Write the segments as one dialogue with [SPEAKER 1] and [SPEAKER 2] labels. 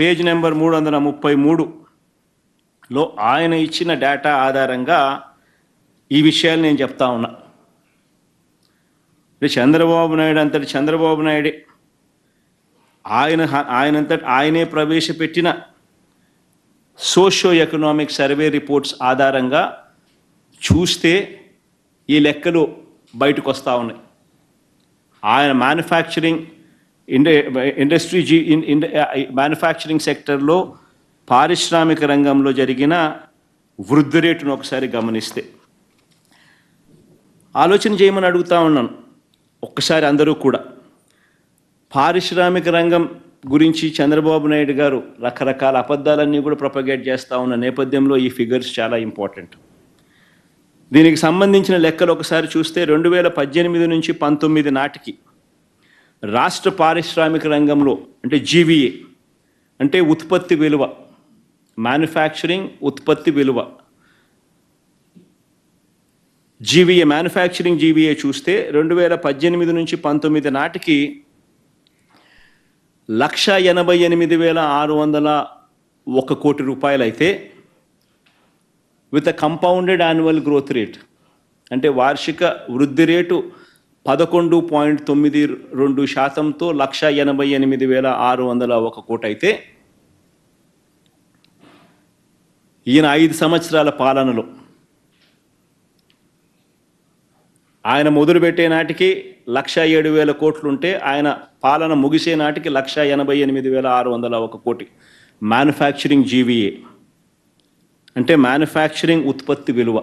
[SPEAKER 1] Page number 333లో ఆయన ఇచ్చిన data ఆధారంగా ఈ విషయాలు నేను చెప్తా ఉన్నా. చంద్రబాబు నాయుడు అంతటి చంద్రబాబు నాయుడే ఆయనే ప్రవేశపెట్టిన సోషియో ఎకనామిక్ సర్వే రిపోర్ట్స్ ఆధారంగా చూస్తే ఈ లెక్కలు బయటకు వస్తూ ఉన్నాయి. ఆయన మ్యానుఫ్యాక్చరింగ్ సెక్టర్లో పారిశ్రామిక రంగంలో జరిగిన వృద్ధి రేటును ఒకసారి గమనిస్తే ఆలోచన చేయమని అడుగుతా ఉన్నాను. ఒక్కసారి అందరూ కూడా పారిశ్రామిక రంగం గురించి చంద్రబాబు నాయుడు గారు రకరకాల అబద్ధాలన్నీ కూడా ప్రొపగేట్ చేస్తూ ఉన్న నేపథ్యంలో ఈ ఫిగర్స్ చాలా ఇంపార్టెంట్. దీనికి సంబంధించిన లెక్కలు ఒకసారి చూస్తే 2018 నుంచి 19 నాటికి రాష్ట్ర పారిశ్రామిక రంగంలో అంటే జీవీఏ అంటే ఉత్పత్తి విలువ, మ్యానుఫ్యాక్చరింగ్ ఉత్పత్తి విలువ, జీవీఏ మ్యానుఫ్యాక్చరింగ్ జీవీఏ చూస్తే 2018 నుంచి 19 నాటికి 1,88,601 కోటి రూపాయలు అయితే with a compounded annual growth rate అంటే వార్షిక వృద్ధి రేటు 11.92%తో 1,88,601 కోటి అయితే ఈయన 5 సంవత్సరాల పాలనలో ఆయన మొదలుపెట్టే నాటికి 1,07,000 కోట్లుంటే ఆయన పాలన ముగిసే నాటికి 1,88,601 కోటి మ్యానుఫ్యాక్చరింగ్ జీవీఏ అంటే మ్యానుఫ్యాక్చరింగ్ ఉత్పత్తి విలువ.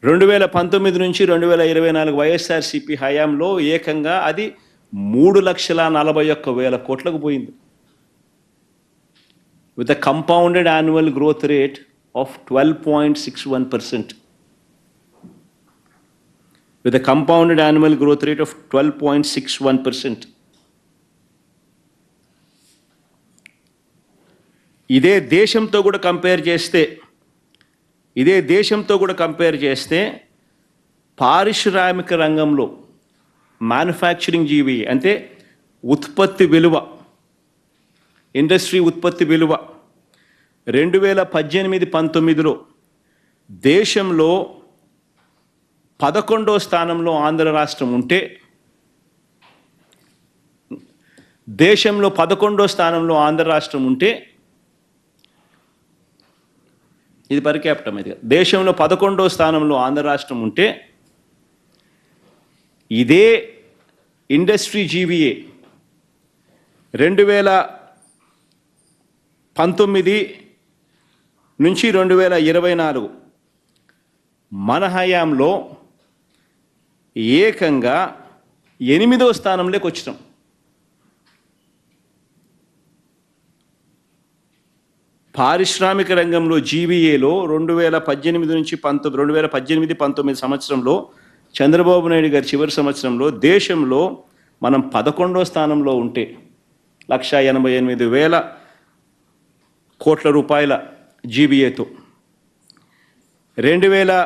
[SPEAKER 1] 2019 నుంచి 2024 వైఎస్ఆర్సీపీ హయాంలో ఏకంగా అది 3,41,000 కోట్లకు పోయింది with a compounded annual growth rate of 12.61%. with a compounded annual growth rate of 12.61%. ఇదే దేశంతో కూడా కంపేర్ చేస్తే పారిశ్రామిక రంగంలో మ్యానుఫ్యాక్చరింగ్ జీవీ అంటే ఉత్పత్తి విలువ, ఇండస్ట్రీ ఉత్పత్తి విలువ 2018-19లో దేశంలో 11వ స్థానంలో ఆంధ్ర రాష్ట్రం ఉంటే ఇది పర్ క్యాపిటల్ ఇది దేశంలో 11వ స్థానంలో ఆంధ్ర రాష్ట్రం ఉంటే ఇదే ఇండస్ట్రీ జీవీఏ 2019 నుంచి 2024 మన హయాంలో ఏకంగా 8వ స్థానంలోకి వచ్చినాం. పారిశ్రామిక రంగంలో జీవీఏలో 2018-19 సంవత్సరంలో చంద్రబాబు నాయుడు గారి చివరి సంవత్సరంలో దేశంలో మనం 11వ స్థానంలో ఉంటే 1,88,000 కోట్ల రూపాయల జీవీఏతో 2024